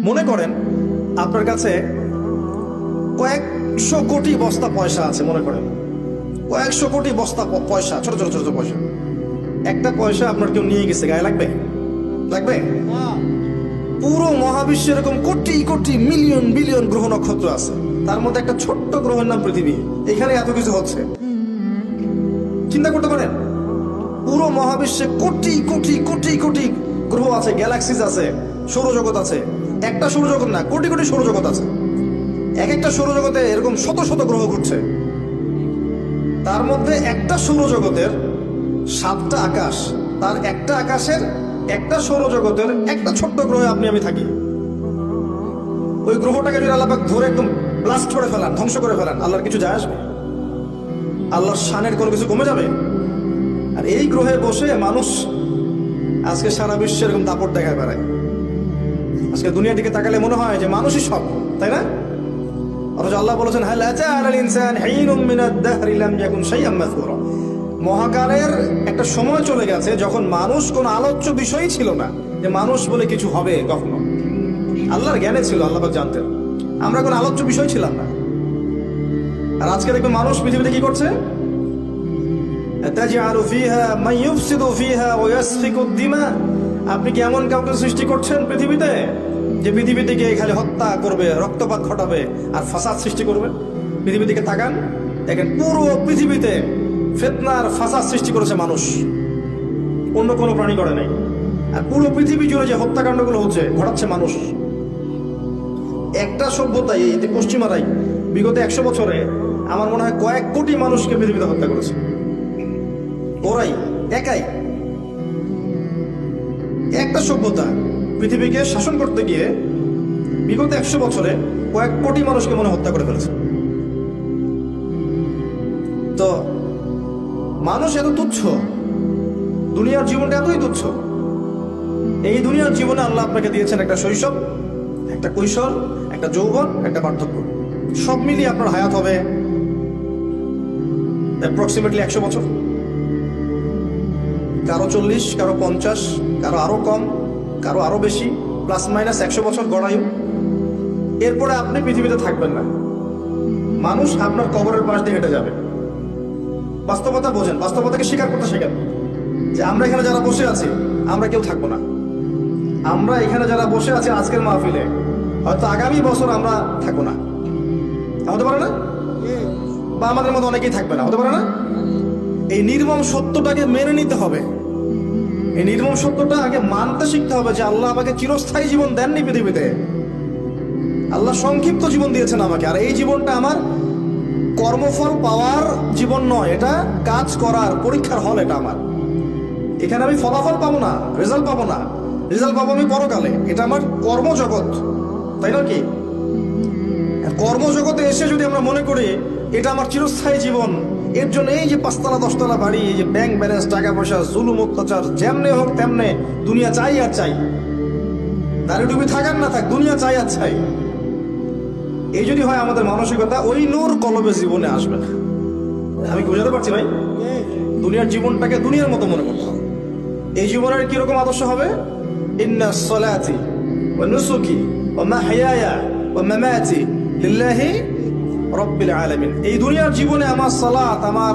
মনে করেন আপনার কাছে কয়েকশো কোটি বস্তা পয়সা আছে, মনে করেন কয়েকশো কোটি বস্তা পয়সা, ছোট ছোট ছোট পয়সা। একটা পয়সা আপনার কেউ নিয়ে গেছে, গায়ে লাগবে? লাগবে? পুরো মহাবিশ্বে এরকম কোটি কোটি মিলিয়ন বিলিয়ন গ্রহ নক্ষত্র আছে, তার মধ্যে একটা ছোট্ট গ্রহের নাম পৃথিবী। এখানে এত কিছু হচ্ছে, চিন্তা করতে পারেন? পুরো মহাবিশ্বে কোটি কোটি কোটি কোটি গ্রহ আছে, গ্যালাক্সিস আছে, সৌরজগৎ আছে। একটা সৌরজগৎ না, কোটি কোটি সৌরজগৎ আছে। এক একটা সৌরজগতে এরকম শত শত গ্রহ ঘুরছে। তার মধ্যে একটা সৌরজগতের 7টা আকাশ, তার একটা আকাশের একটা সৌরজগতের একটা ছোট্ট গ্রহে আপনি আমি থাকি। ওই গ্রহটাকে যদি আল্লাহ পাক ধরে একদম ব্লাস্ট করে ফেলান, ধ্বংস করে ফেলান, আল্লাহর কিছু যায় আসবে? আল্লাহর শানের কোনো কিছু কমে যাবে? আর এই গ্রহে বসে মানুষ আজকে সারা বিশ্বে এরকম দাপট দেখায় বেড়ায়। আজকে দুনিয়ার দিকে তাকালে মনে হয় যে মানুষই সব, তাই না? অথচ আল্লাহ বলেছেন, হাল আতা আলাল ইনসান হিনুম মিনাদ দাহরি লাম ইয়াকুন শাইআম মাযকুরা। মহাকালের একটা সময় চলে গেছে যখন মানুষ কোনো আলোচ্য বিষয়ই ছিল না, যে মানুষ বলে কিছু হবে কখনো। আল্লাহর জ্ঞানে ছিল, আল্লাহ পাক জানতেন, আমরা কোনো আলোচ্য বিষয় ছিলাম না। আর আজকে দেখবেন মানুষ পৃথিবীতে কি করছে? তাজআলু ফিহা মান ইউফসিদু ফিহা ওয়া ইয়াসফিকু দিমা। আপনি কি এমন কাউকে সৃষ্টি করছেন পৃথিবীতে যে পৃথিবী থেকে খালি হত্যা করবে, রক্তপাত ঘটাবে আর ফাসাদ সৃষ্টি করবে? পৃথিবীর দিকে তাকান, দেখেন পুরো পৃথিবীতে ফিতনার ফাসাদ সৃষ্টি করেছে মানুষ, অন্য কোনো প্রাণী করে নাই। আর পুরো পৃথিবী জুড়ে যে হত্যাকাণ্ডগুলো হচ্ছে, ঘটাচ্ছে মানুষ। একটা সভ্যতাই, এই যে পশ্চিমারাই বিগত 100 বছরে আমার মনে হয় কয়েক কোটি মানুষকে পৃথিবীতে হত্যা করেছে। ওরাই একাই, একটা সভ্যতা পৃথিবীকে শাসন করতে গিয়ে বিগত 100 বছরে কয়েক কোটি মানুষকে মনে হত্যা করে ফেলেছে। তো মানুষ এত তুচ্ছ, দুনিয়ার জীবনটা এতই তুচ্ছ। এই দুনিয়ার জীবনে আল্লাহ আপনাকে দিয়েছেন একটা শৈশব, একটা কৈশোর, একটা যৌবন, একটা বার্ধক্য। সব মিলিয়ে আপনার হায়াত হবে অ্যাপ্রক্সিমেটলি 100 বছর। কারো 40, কারো 50, কারো আরো কম, কারো আরো বেশি, প্লাস মাইনাস 100 বছর গড়ায়ু। এরপরে আপনি পৃথিবীতে থাকবেন না, মানুষ আপনার কবরের পাশ দিয়ে হেঁটে যাবে। বাস্তবতা বোঝেন, বাস্তবতাকে স্বীকার করতে শেখেন যে আমরা এখানে যারা বসে আছি, আমরা কেউ থাকবো না। আমরা এখানে যারা বসে আছি আজকের মাহফিলে, হয়তো আগামী বছর আমরা থাকবো না, হতে পারে না? বা আমাদের মধ্যে অনেকেই থাকবে না, হতে পারে না? এই নির্মম সত্যটাকে মেনে নিতে হবে। এই নির্মম সত্যটা আগে মানতে শিখতে হবে যে আল্লাহ আমাকে চিরস্থায়ী জীবন দেননি পৃথিবীতে। আল্লাহ সংক্ষিপ্ত জীবন দিয়েছেন আমাকে, আর এই জীবনটা আমার কর্মফল পাওয়ার জীবন নয়, এটা কাজ করার পরীক্ষার হল। এটা আমার, এখানে আমি ফলাফল পাবো না, রেজাল্ট পাবো না, রেজাল্ট পাবো আমি পরকালে। এটা আমার কর্মজগৎ, তাই না? কি কর্মজগতে এসে যদি আমরা মনে করি এটা আমার চিরস্থায়ী জীবন, এর জন্য এই যে 5তলা 10তলা বাড়ি, এই যে ব্যাংক ব্যালেন্স, টাকা পয়সা, জুলুম অত্যাচার, যেমনে হোক তেমনে দুনিয়া চাই আর চাই, দাঁড়িয়ে ডুবি থাকার না থাক, দুনিয়া চাই আর চাই, এই যদি হয় আমাদের মানসিকতা, ওই নূর কলবে জীবনে আসবে না। আমি কি বুঝাতে পারছি ভাই? দুনিয়ার জীবনটাকে দুনিয়ার মতো মনে করতে হবে। এই জীবনের কিরকম আদর্শ হবে? ইন্না সলাতি ওয়া নুসুকি ওয়া মাহইয়ায়া ওয়া মামাতি লিল্লাহি রাব্বিল আলামিন। এই দুনিয়ার জীবনে আমার সালাত, আমার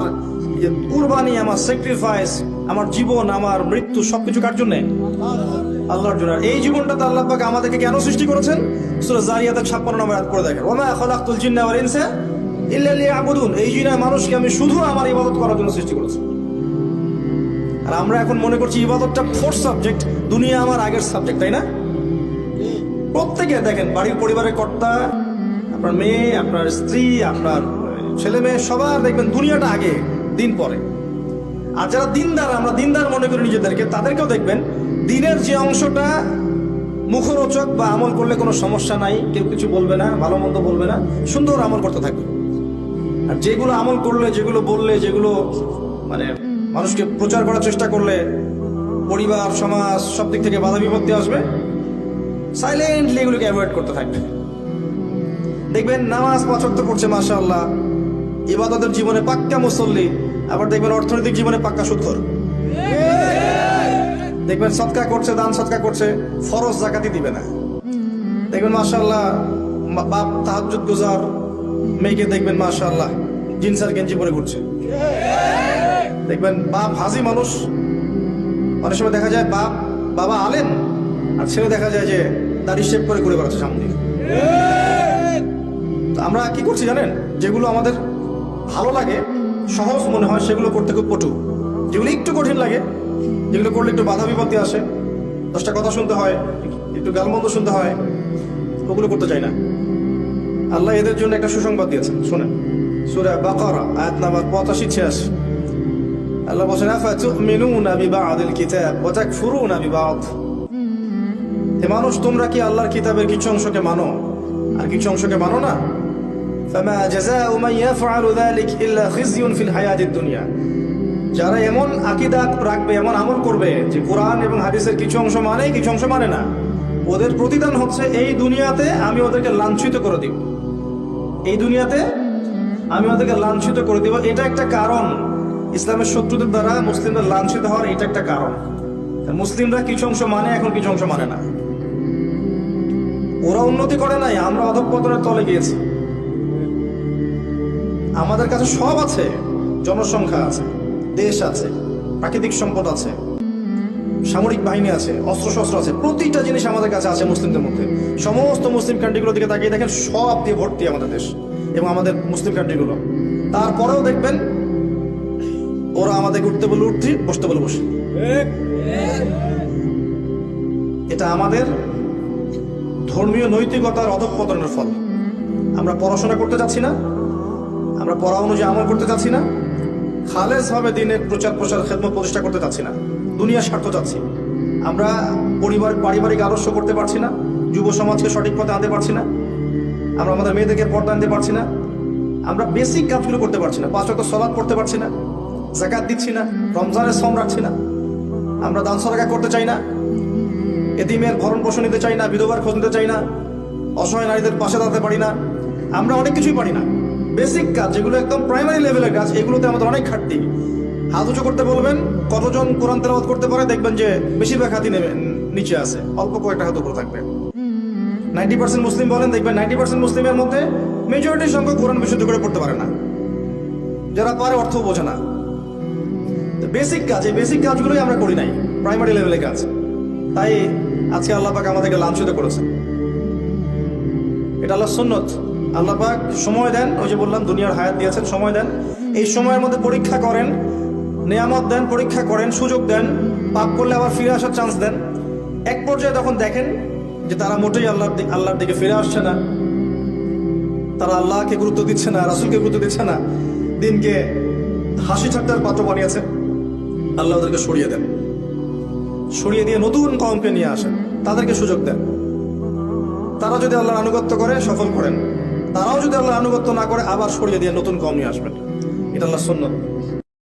কুরবানি, আমার স্যাক্রিফাইস, আমার জীবন, আমার মৃত্যু সবকিছু কার জন্য? আল্লাহর জন্য। এই জীবনটাতে আল্লাহ পাক আমাদেরকে কেন সৃষ্টি করেছেন? সূরা জারিয়াতের 56 নম্বর আয়াত পড়ে দেখেন, ওয়া মা খালাকতুল জিন্না ওয়াল ইনসা ইল্লা লিয়াবুদুন। এই জিন মানুষকে আমি শুধু আমার ইবাদত করার জন্য সৃষ্টি করেছি। আর আমরা এখন মনে করছি ইবাদতটা ফোর্থ সাবজেক্ট, দুনিয়া আমার আগের সাবজেক্ট, তাই না? প্রত্যেকে দেখেন, বাড়ির পরিবারের কর্তা, আপনার মেয়ে, আপনার স্ত্রী, আপনার ছেলে মেয়ে, সবার দেখবেন দুনিয়াটা আগে, দিন পরে। আর যারা দিনদার, আমরা দিনদার মনে করি নিজেদেরকে, তাদেরকেও দেখবেন দিনের যে অংশটা মুখরোচক বা আমল করলে কোনো সমস্যা নাই, কেউ কিছু বলবে না, ভালো মন্দ বলবে না, সুন্দর আমল করতে থাকবে। আর যেগুলো আমল করলে, যেগুলো বললে, যেগুলো মানে মানুষকে প্রচার করার চেষ্টা করলে পরিবার, সমাজ সব দিক থেকে বাধা বিপত্তি আসবে, সাইলেন্টলি এগুলোকে অ্যাভয়েড করতে থাকবে। দেখবেন নামাজ 5 ওয়াক্ত পড়ছে, মাশাআল্লাহ, ইবাদতের জীবনে পাক্কা মুসল্লি, আবার দেখবেন অর্থনৈতিক জীবনে পাক্কা সুদখোর। দেখবেন সদকা করছে, দান সদকা করছে, ফরজ জাকাতই দিবে না। দেখবেন মাশাআল্লাহ বাপ তাহাজ্জুদ গুজার, মেয়েকে দেখবেন মাশাআল্লাহ জিন্স আর গেঞ্জি পরে ঘুরছে। দেখবেন বাপ হাজি মানুষ, অনেক সময় দেখা যায় বাবা আলেম আর ছেলে দেখা যায় যে দাড়ি শেভ করে ঘুরে বেড়াচ্ছে সামনে। আমরা কি করছি জানেন, যেগুলো আমাদের ভালো লাগে, সহজ মনে হয়, সেগুলো করতে খুব পটু। যেগুলো একটু কঠিন লাগে, যেগুলো করলে একটু বাধা বিপত্তি আসে, 10টা কথা শুনতে হয়, একটু গালমন্দ শুনতে হয়, ওগুলো করতে চাই না। আল্লাহ এদের জন্য একটা সুসংবাদ দিয়েছেন, শুনেন। সূরা বাকারা আয়াত নাম্বার 85-86 আল্লাহ বলেন, আফাতুমিনুনা বিবা'দিল কিতাব ওয়া তাকফুরুনা বিবা'দ। হে মানুষ, তোমরা কি আল্লাহর কিতাবের কিছু অংশকে মানো আর কিছু অংশকে মানো না? ফামা জাযাউ মান ইয়াফআলু যালিকা ইল্লা খিজয়ুন ফিল হায়াতিদ দুনিয়া। যারা এমন আকীদা রাখবে, এমন আমল করবে যে কোরআন এবং হাদিসের কিছু অংশ মানে, কিছু অংশ মানে না, ওদের প্রতিদান হচ্ছে এই দুনিয়াতে আমি ওদেরকে লাঞ্ছিত করে দিব। এই দুনিয়াতে আমি ওদেরকে লাঞ্ছিত করে দিব। এটা একটা কারণ, ইসলামের শত্রুদের দ্বারা মুসলিমরা লাঞ্ছিত হওয়ার এটা একটা কারণ। মুসলিমরা কিছু অংশ মানে, এখন কিছু অংশ মানে না। ওরা উন্নতি করে নাই, আমরা অধঃপতনের তলে গিয়েছি। আমাদের কাছে সব আছে, জনসংখ্যা আছে, দেশ আছে, প্রাকৃতিক সম্পদ আছে, সামরিক বাহিনী আছে, অস্ত্রশস্ত্র আছে, প্রতিটা জিনিস আমাদের কাছে আছে মুসলিমদের মধ্যে। সমস্ত মুসলিম কান্ট্রিগুলোর দিকে তাকিয়ে দেখেন, সব দিয়ে ভর্তি আমাদের দেশ এবং আমাদের মুসলিম কান্ট্রিগুলো। তারপরেও দেখবেন ওরা আমাদেরকে উঠতে বলে উঠছি, বসতে বলে বসে। এটা আমাদের ধর্মীয় নৈতিকতার অধঃপতনের ফল। আমরা পড়াশোনা করতে চাচ্ছি না, আমরা পড়া অনুযায়ী আমল করতে চাচ্ছি না, খালেস ভাবে দিনের প্রচার প্রসার খেদমত প্রতিষ্ঠা করতে চাচ্ছি না, দুনিয়ার স্বার্থ চাচ্ছি। আমরা পারিবারিক আদর্শ করতে পারছি না, যুব সমাজকে সঠিক পথে আনতে পারছি না, আমরা আমাদের মেয়েদেরকে পর্দা আনতে পারছি না, আমরা বেসিক কাজগুলো করতে পারছি না, 5 ওয়াক্ত সালাত করতে পারছি না, যাকাত দিচ্ছি না, রমজানের শ্রম রাখছি না, আমরা দান সদকা করতে চাই না, এতিমের ভরণ পোষণ নিতে চাই না, বিধবার খোঁজ নিতে চাই না, অসহায় নারীদের পাশে দাঁড়াতে পারি না। আমরা অনেক কিছুই পারি না। বেসিক কাজ যেগুলো একদম প্রাইমারি লেভেলের কাজ, এগুলোতে আমাদের অনেক ঘাটতি। হাত উঁচু করতে বলবেন, কতজন কোরআন তেলাওয়াত করতে পারে, দেখবেন যে বেশিরভাগ হাতই নিচে আছে, অল্প কয়েকটা হাত উপরে থাকবে। 90% মুসলিম বলেন, দেখবেন 90% মুসলিমের মধ্যে মেজরিটি সংখ্যক কোরআন বিশুদ্ধ করে পড়তে পারে না, যারা পারে অর্থ বোঝে না। বেসিক কাজ, এই বেসিক কাজগুলোই আমরা করি নাই, প্রাইমারি লেভেলের কাজ। তাই আজকে আল্লাহ পাক আমাদেরকে লাঞ্ছিত করেছেন। এটা আল্লাহর সুন্নত। আল্লাহ পাক সময় দেন, ওই যে বললাম দুনিয়ার হায়াত দিয়েছেন, সময় দেন, এই সময়ের মধ্যে পরীক্ষা করেন, নিয়ামত দেন, পরীক্ষা করেন, সুযোগ দেন, পাপ করলে আবার ফিরে আসার চান্স দেন। এক পর্যায়ে তখন দেখেন যে তারা মোটেই আল্লাহর দিকে ফিরে আসছে না, তারা আল্লাহকে গুরুত্ব দিচ্ছে না, রাসূলকে গুরুত্ব দিচ্ছে না, দিনকে হাসি ঠাট্টার পাত্র বানিয়েছে। আল্লাহ ওদেরকে সরিয়ে দেন, সরিয়ে দিয়ে নতুন কওমকে নিয়ে আসেন, তাদেরকে সুযোগ দেন। তারা যদি আল্লাহর আনুগত্য করে সফল করেন, তারাও যদি আল্লাহর আনুগত্য না করে আবার সরিয়ে দিয়ে নতুন কওম নিয়ে আসবেন। এটা আল্লাহর সুন্নাত।